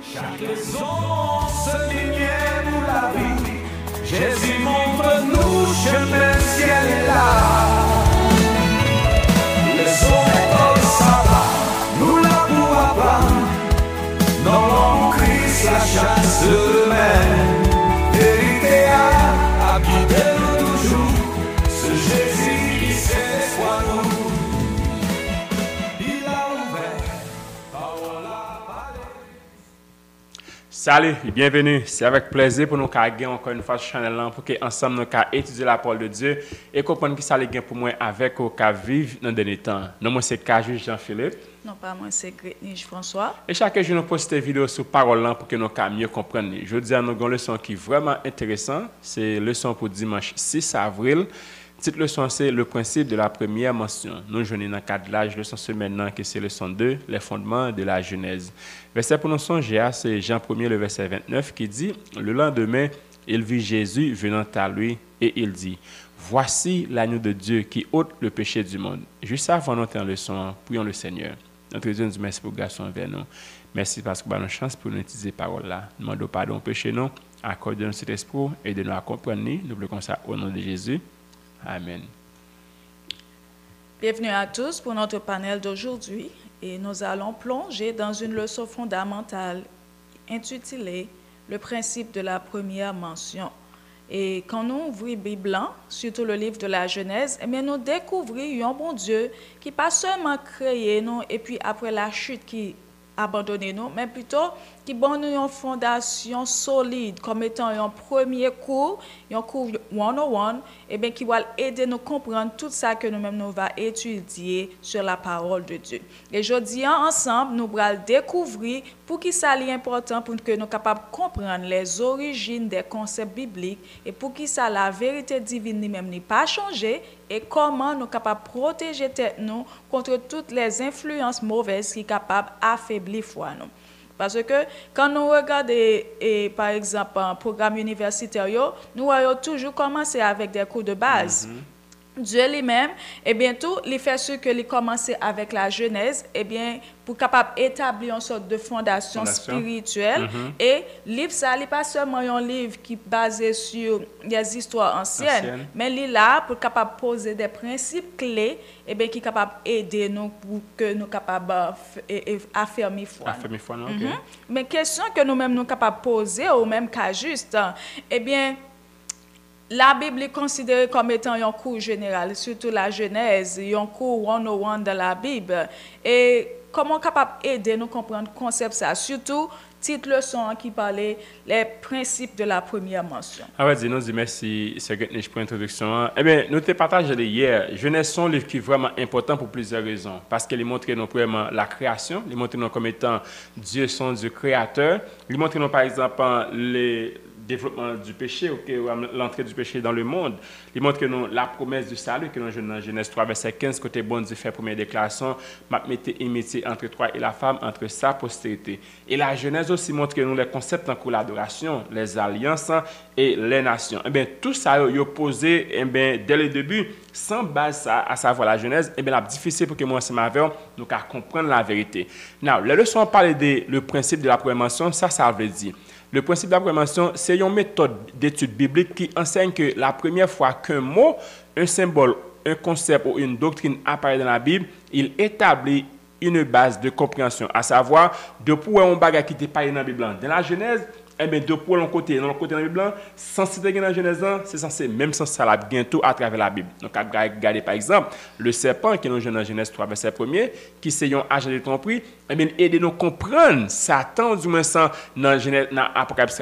Chaque raison se lumière pour la vie. Jésus montre-nous chemin, ciel est là. Laissons l'école ça va, nous la pour apprendre. Dans l'homme Christ la chasse humaine. Vérité à habiter toujours. Ce Jésus qui sait soit nous. Il a ouvert parole à parler. Salut et bienvenue. C'est avec plaisir pour nous gagner encore une fois ce channel pour que ensemble nous étudier la parole de Dieu et comprendre qui ça les gain pour moi avec au cas vivre dans le dernier temps. Non moi c'est Cajus Jean-Philippe. Non pas moi c'est Gretnige François. Et chaque jour nous postons des vidéos sur parole là pour que nous mieux comprendre. Je dis à nous une leçon qui est vraiment intéressant, c'est leçon pour dimanche 6 avril. Cette leçon, c'est le principe de la première mention. Nous joignons dans le cadre de la leçon ce maintenant, que c'est leçon 2, les fondements de la Genèse. Verset pour nous songer, c'est Jean 1er, le verset 29, qui dit, le lendemain, il vit Jésus venant à lui, et il dit, voici l'agneau de Dieu qui ôte le péché du monde. Juste avant d'entrer en leçon, prions le Seigneur. Notre Dieu nous dit merci pour grâce envers nous. Merci parce que nous avons une chance pour nous utiliser parole là. Nous demandons pardon au péché, nous, accorde-nous cet esprit, aide-nous à comprendre, nous voulons ça au nom de Jésus. Amen. Bienvenue à tous pour notre panel d'aujourd'hui et nous allons plonger dans une leçon fondamentale intitulée « Le principe de la première mention ». Et quand nous ouvrons la Bible, surtout le livre de la Genèse, eh bien, nous découvrons un bon Dieu qui pas seulement créé nous et puis après la chute qui abandonné nous, mais plutôt qui donne une fondation solide comme étant un premier cours 101, et bien qui va aider nous à comprendre tout ça que nous-mêmes nous va étudier sur la parole de Dieu. Et aujourd'hui, ensemble, nous allons découvrir pour qui ça est important pour que nous soyons capables de comprendre les origines des concepts bibliques et pour qui ça la vérité divine nous-mêmes n'est pas changé et comment nous sommes capables de protéger nous contre toutes les influences mauvaises qui sont capables d'affaiblir la foi. Parce que quand nous regardons, par exemple, un programme universitaire, nous voyons toujours commencer avec des cours de base. Dieu lui-même, et bien tout, il fait ce que il commence avec la Genèse, et bien pour capable établir une sorte de fondation spirituelle. Et livre ça, n'est pas seulement un livre qui est basé sur des histoires anciennes, mais il est là pour capable poser des principes clés, et bien qui est capable d'aider nous pour que nous capables affermir foi. Affermir foi, ok. Mais question que nous-mêmes nous capables poser au même cas juste, eh bien la Bible est considérée comme étant un cours général, surtout la Genèse, un cours 101 de la Bible. Et comment capable aider nous comprendre le concept ça, surtout titre leçon qui parlait les principes de la première mention. Ah ouais, nous dis merci, c'est Gretnige pour l'introduction. Eh bien, nous te partagé hier. Genèse est un livre qui est vraiment important pour plusieurs raisons. Parce qu'il montre nous premièrement la création, il montre nous comme étant Dieu son Dieu créateur, il montre nous par exemple les développement du péché, l'entrée du péché dans le monde. Il montre que nous, la promesse du salut que nous avons dans Genèse 3, verset 15, côté bon Dieu fait première déclaration, m'a metté inimitié entre toi et la femme, entre sa postérité. Et la Genèse aussi montre que nous, les concepts en cours l'adoration, les alliances et les nations. Eh bien, tout ça, il est posé dès le début, sans base à savoir la Genèse, eh bien, c'est difficile pour que moi, c'est ma verre, nous comprendre la vérité. Now, les leçons parlent de le principe de la première mention, ça veut dire. Le principe de la première mention, c'est une méthode d'étude biblique qui enseigne que la première fois qu'un mot, un symbole, un concept ou une doctrine apparaît dans la Bible, il établit une base de compréhension, à savoir, de pour un bagage qui était parlé dans la Bible. Dans la Genèse, eh bien, de pour l'autre côté, dans le côté de la Bible, sans citer dans la Genèse, c'est censé même sans ça bientôt à travers la Bible. Donc, regardez par exemple, le serpent qui est dans la Genèse 3, verset 1er, qui c'est un agent de tromperie, eh bien, aidez-nous à comprendre Satan, du moins, dans Apocalypse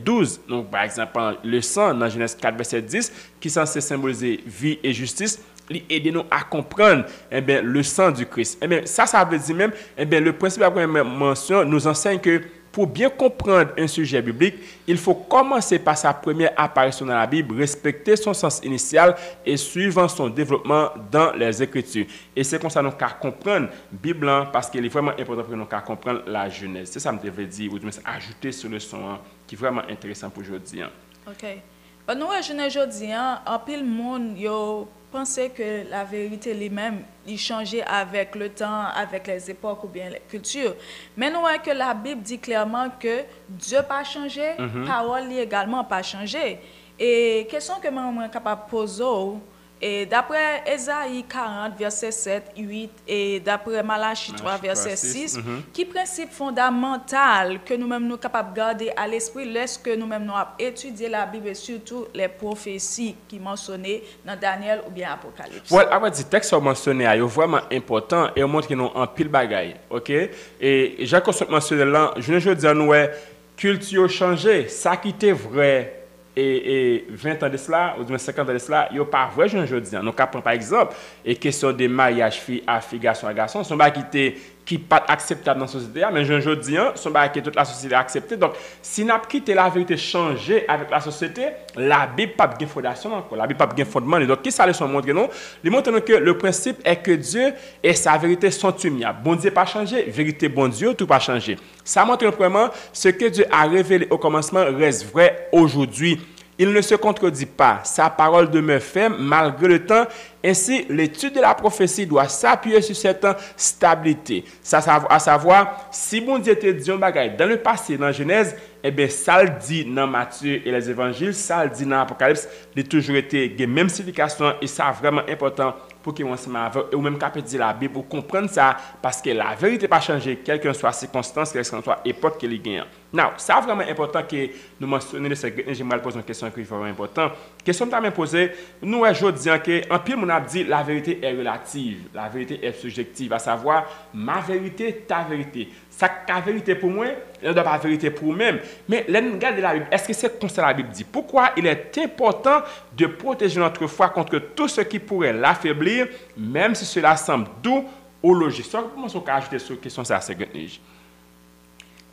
12, donc par exemple, le sang dans Genèse 4, verset 10, qui est censé symboliser vie et justice, aidez-nous à comprendre le sang du Christ. Eh bien, ça veut dire même, le principe de la première mention nous enseigne que pour bien comprendre un sujet biblique, il faut commencer par sa première apparition dans la Bible, respecter son sens initial et suivre son développement dans les Écritures. Et c'est comme ça que nous pouvons comprendre la Bible, parce qu'il est vraiment important pour nous comprendre la Genèse. C'est ça que je devais dire, ou ajouter sur le son qui est vraiment intéressant pour aujourd'hui. OK. Nous, aujourd'hui, en pile monde, penser que la vérité lui-même, il changeait avec le temps, avec les époques ou bien les cultures. Mais nous voyons que la Bible dit clairement que Dieu n'a pas changé, parole également pas changé. Et question que je suis capable de poser, et d'après Ésaïe 40, verset 7, 8, et d'après Malachie 3, verset 6, qui principe fondamental que nous-mêmes nous sommes capables de garder à l'esprit lorsque nous-mêmes nous avons étudié la Bible et surtout les prophéties qui mentionnées dans Daniel ou bien Apocalypse. Voilà, avant de texte mentionné, c'est vraiment important et on montre qu'ils ont un pile bagaille, ok? Et Jacques mentionné là, je ne veux dire nous culture changé, ça qui était vrai. Et 20 ans de cela, ou 50 ans de cela, il n'y a pas vrai, je dis. Nous avons par exemple, et question de mariage fille à fille, garçon à garçon, sont qui pas acceptable dans la société, mais je dis, sont qui toute la société acceptée. Donc, si nous avons quitté la vérité changer avec la société, la Bible n'a pas de fondation encore, la Bible n'a pas de fondement. Donc, qui ça les montre nous? Il montre que le principe est que Dieu et sa vérité sont uniables. Bon Dieu pas changé, vérité bon Dieu, tout pas changé. Ça montre vraiment ce que Dieu a révélé au commencement reste vrai aujourd'hui. Il ne se contredit pas. Sa parole demeure ferme malgré le temps. Ainsi, l'étude de la prophétie doit s'appuyer sur cette stabilité. Ça, à savoir, si bon Dieu te dit un bagage dans le passé, dans Genèse, eh bien, ça le dit dans Matthieu et les évangiles, ça le dit dans l'Apocalypse, il a toujours été de même signification et ça vraiment important pour qu'ils ou même qu'à dire la Bible pour comprendre ça, parce que la vérité n'a pas changé, quelle que soit circonstance, quelle que soit époque qu'elle gagne. Now, ça vraiment important que nous mentionnions, j'aimerais poser une question qui est vraiment importante. Question que tu as posée, nous, je dis qu'en pile, on a dit la vérité est relative, la vérité est subjective, à savoir ma vérité, ta vérité. Ça, ta vérité pour moi, elle ne doit pas la vérité pour moi-même. Mais regarde la Bible, est-ce que c'est comme ça la Bible dit? Pourquoi il est important de protéger notre foi contre tout ce qui pourrait l'affaiblir, même si cela semble doux ou logique? Comment on peut ajouter sur la question ça, c'est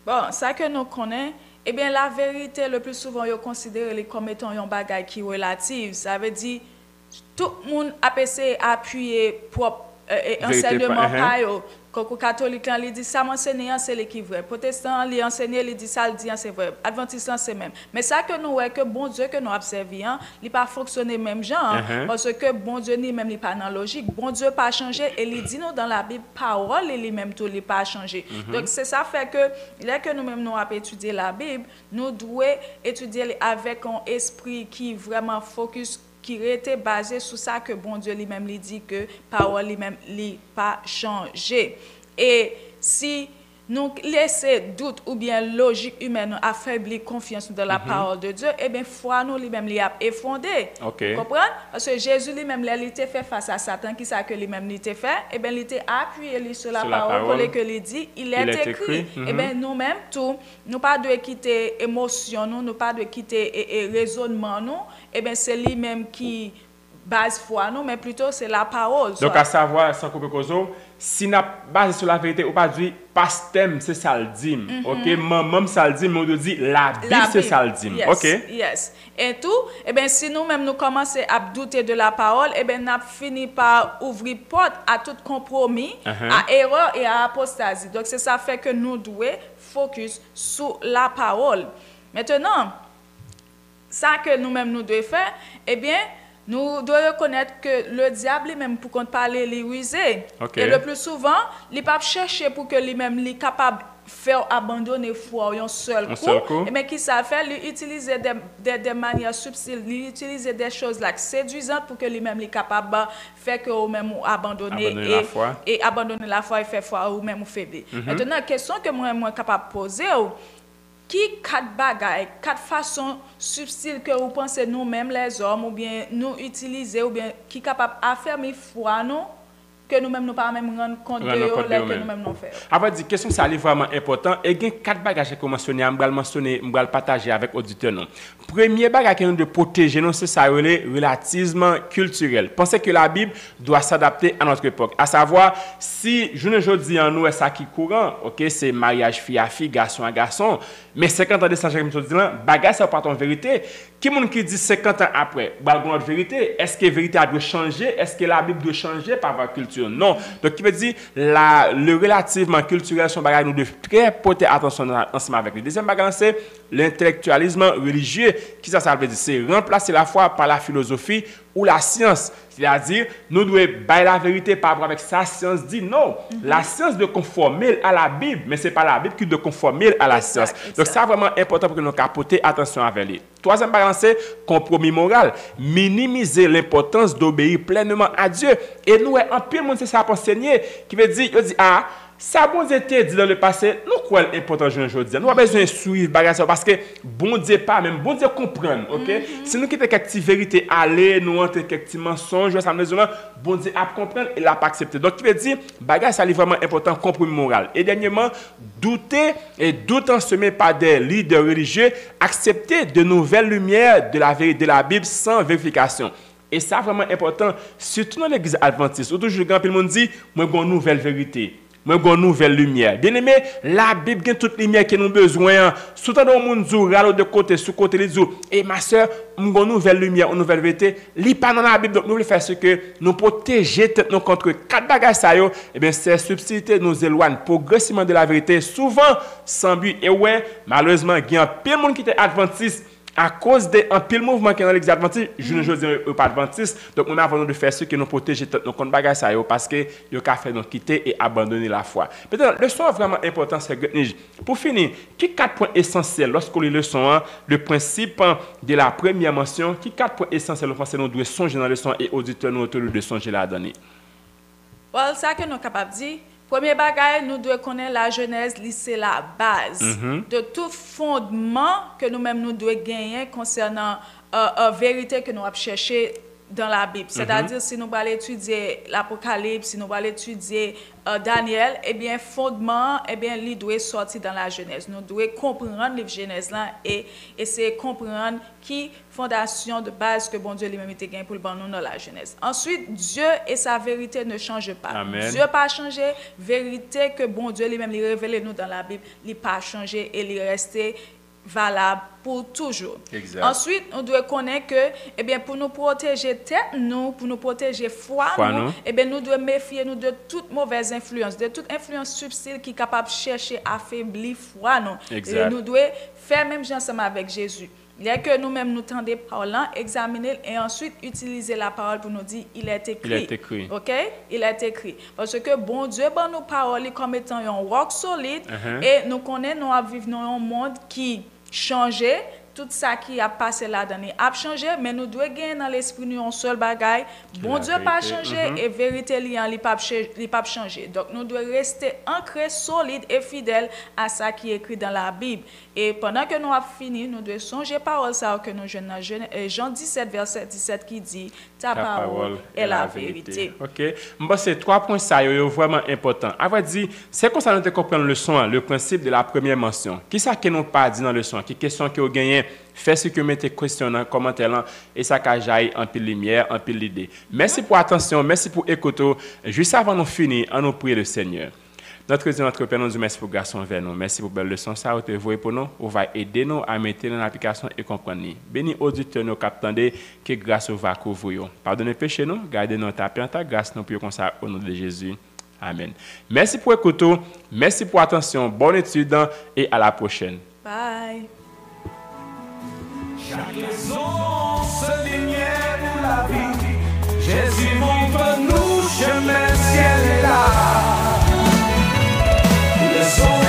bon, ça que nous connaissons, eh bien, la vérité, le plus souvent, on considère comme étant un bagage qui est relatif. Ça veut dire, tout le monde a essayé d'appuyer propre enseignement par eux. Quand le catholique, il dit ça m'enseigne, c'est l'équivalent. Protestant, il enseigne, il dit ça, il dit c'est vrai. Adventiste, c'est même. Mais ça que nous voyons, que bon Dieu que nous observons, il n'a pas fonctionné même genre. Parce que bon Dieu lui-même, il n'est pas dans la logique. Bon Dieu n'a pas changé. Et il dit nous dans la Bible, parole, il lui-même, tout, il n'a pas changé. Donc, c'est ça fait que, là que nous-mêmes, nous avons étudié la Bible, nous devons étudier avec un esprit qui vraiment focus, qui était basé sur ça que bon Dieu lui-même lui dit que parole lui-même lui pas changé. Et si nous laissons doute ou bien logique humaine affaiblir confiance dans la parole de Dieu, eh bien foi nous lui-même lui a effondré. Vous comprenez? Parce que Jésus lui-même il était fait face à Satan qui ça que lui-même il était fait, eh bien il était appuyé sur la parole pour que il dit, il est écrit. Eh bien nous-mêmes tout, nous pas de quitter émotion nous pas de quitter raisonnement nous, eh bien c'est lui-même qui base foi nous, mais plutôt c'est la parole. Donc à savoir sans couper cause, si n'a basé sur la vérité ou pas dit pastem c'est ça le dit. OK, même ça le dit mais on dit la Bible c'est ça le dit. Yes, OK. Yes. Et tout, eh bien si nous-mêmes nous commençons à douter de la parole, eh bien n'a fini par ouvrir porte à tout compromis, à erreur et à apostasie. Donc c'est ça fait que nous devons focus sur la parole. Maintenant, ça que nous-mêmes nous devons faire, eh bien nous devons reconnaître que le diable, même pour qu'on parle, il est rusé. Et le plus souvent, il ne peut pas chercher pour que lui-même soit capable de faire abandonner la foi un seul coup. Mais qui ça fait, il utilise des manières subtiles, il utilise des choses là, séduisantes pour que lui-même soit capable de faire que vous-même abandonner et abandonner la foi et faire foi ou même faiblir. Maintenant, la question que moi suis capable de poser, qui quatre bagailles, quatre façons subtiles que vous pensez nous-mêmes les hommes ou bien nous utiliser ou bien qui capable affermir foi nous que nous-mêmes nous pas même rendre compte de que nous-mêmes nous faire. Après dire question ça est vraiment important et il y a quatre bagages que mentionner, on va partager avec auditeurs non. Premier bagage que nous de protéger nous c'est ça le relativisme culturel. Pensez que la Bible doit s'adapter à notre époque. À savoir si je ne dis en nous ça qui courant, OK, c'est mariage fille à fille, garçon à garçon, mais 50 ans de ça je me dis là, bagage ça pas ton vérité. Qui monde qui dit 50 ans après, notre vérité, est-ce que la vérité doit changer? Est-ce que la Bible doit changer par votre culture? Non. Donc, qui veut dire, le relativement culturel, son bagage, nous devons très porter attention ensemble avec lui. Deuxième bagage, c'est l'intellectualisme religieux. Qui ça veut dire? C'est remplacer la foi par la philosophie ou la science. C'est-à-dire, nous devons bailler la vérité par rapport avec sa science dit non. La science de conformer à la Bible, mais ce n'est pas la Bible qui doit conformer à la science. Donc, ça vraiment important pour que nous capoter attention avec lui. Troisième bagage, c'est compromis moral. Minimiser l'importance d'obéir pleinement à Dieu. Et nous, en pile monde, c'est ça pour enseigner, qui veut dire, ah, ça bon Dieu te dit dans le passé, nous quoi l'important aujourd'hui. Nous avons besoin de suivre bagage parce que bon Dieu pas même, bon Dieu comprendre, OK? Si nous quittons quelques vérité aller, nous entre quelques mensonges, ça nous bon Dieu a comprendre et l'a pas accepté. Donc qui veut dire bagage ça est vraiment important compromis moral. Et dernièrement, douter et doute ensemé par des leaders religieux, accepter de nouvelles lumières de la vérité de la Bible sans vérification. Et ça vraiment important, surtout dans l'église adventiste. Où toujours quand le monde dit moi j'ai une nouvelle vérité. Moi, j'ai une nouvelle lumière. Bien aimé, la Bible a toute lumière que nous avons besoin. Souvent, dans le monde, de côté, sous côté, les autres. Et ma soeur, j'ai une nouvelle lumière, une nouvelle vérité. Lis pas dans la Bible. Donc, nous voulons faire ce que nous protéger nous contre quatre bagages. Et bien, ces subtilités nous éloignent progressivement de la vérité, souvent sans but. Et ouais, malheureusement, il y a un peu de monde qui est adventiste. À cause d'un pile mouvement qui est dans l'église adventiste, je ne dis pas adventiste. Donc, nous avons de faire ce que nous protéger nos comptes bagages parce que nous avons fait nous quitter et abandonner la foi. Peut-être, le son est vraiment important, c'est que, pour finir, qui 4 points essentiels lorsqu'on lit le son, le principe de la première mention, qui 4 points essentiels, nous devons songer dans le son et auditeurs nous autour de songer la donner. Well, ça que nous sommes capables de dire. Premier bagage, nous devons connaître la Genèse, c'est la base de tout fondement que nous-mêmes nous devons gagner concernant la vérité que nous avons cherché dans la Bible. C'est-à-dire, si nous allons étudier l'Apocalypse, si nous allons étudier Daniel, eh bien, fondement, eh bien, il doit sortir dans la Genèse. Nous devons comprendre le Genèse là et essayer de comprendre qui fondation de base que bon Dieu lui-même était gagné pour le bon nous dans la Genèse. Ensuite, Dieu et sa vérité ne changent pas. Amen. Dieu n'a pas changé. Vérité que bon Dieu lui-même lui révèle nous dans la Bible, il n'a pas changé et il reste valable pour toujours. Exact. Ensuite, on doit connaître que, eh bien, pour nous protéger tête, nous, pour nous protéger foi, nous, eh bien, nous devons méfier nous de toute mauvaise influence, de toute influence subtile qui est capable de chercher à affaiblir foi, nous. Exact. Et nous devons faire même ensemble avec Jésus. Il y a que nous-mêmes nous tendons parlant, examiner et ensuite utiliser la parole pour nous dire il est écrit. Il est écrit. OK? Il est écrit. Parce que bon Dieu bon nous parole comme étant un roc solide et nous connaissons nous vivre dans un monde qui changé, tout ça qui a passé là-dedans a changé, mais nous devons gagner dans l'esprit nous un seul bagaille. Bon Dieu pas changé et vérité liant il pas changé. Donc nous devons rester ancrés, solides et fidèles à ça qui est écrit dans la Bible. Et pendant que nous avons fini, nous devons songer parole ça que nous jeûnons Jean 17 verset 17 qui dit ta parole est la vérité. OK. Bon, c'est 3 points ça vraiment important. À vrai dire, c'est comme ça nous comprendre le son, le principe de la première mention. Qui ça que nous pas dit dans le son, qui question que vous gagnez, fait ce que vous mettez question dans commentaire là et ça cajaille en pile lumière, en pile l'idée. Merci pour attention, merci pour écouter. Juste avant de finir, on nous prie le Seigneur. Notre Dieu, notre Père, nous disons merci pour grâce envers nous. Merci pour belle leçon, ça, vous voyez pour nous. Vous va aider nous à mettre dans l'application et comprendre. Béni auditeur, nous captendez que grâce va couvrir. Pardonnez péché nous, gardez nous taper en ta grâce, nous prions comme ça au nom de Jésus. Amen. Merci pour écouter, merci pour attention, bonne étude et à la prochaine. Bye. Chaque raison se lumière pour la vie. Jésus montre-nous chemin, ciel et là. Le son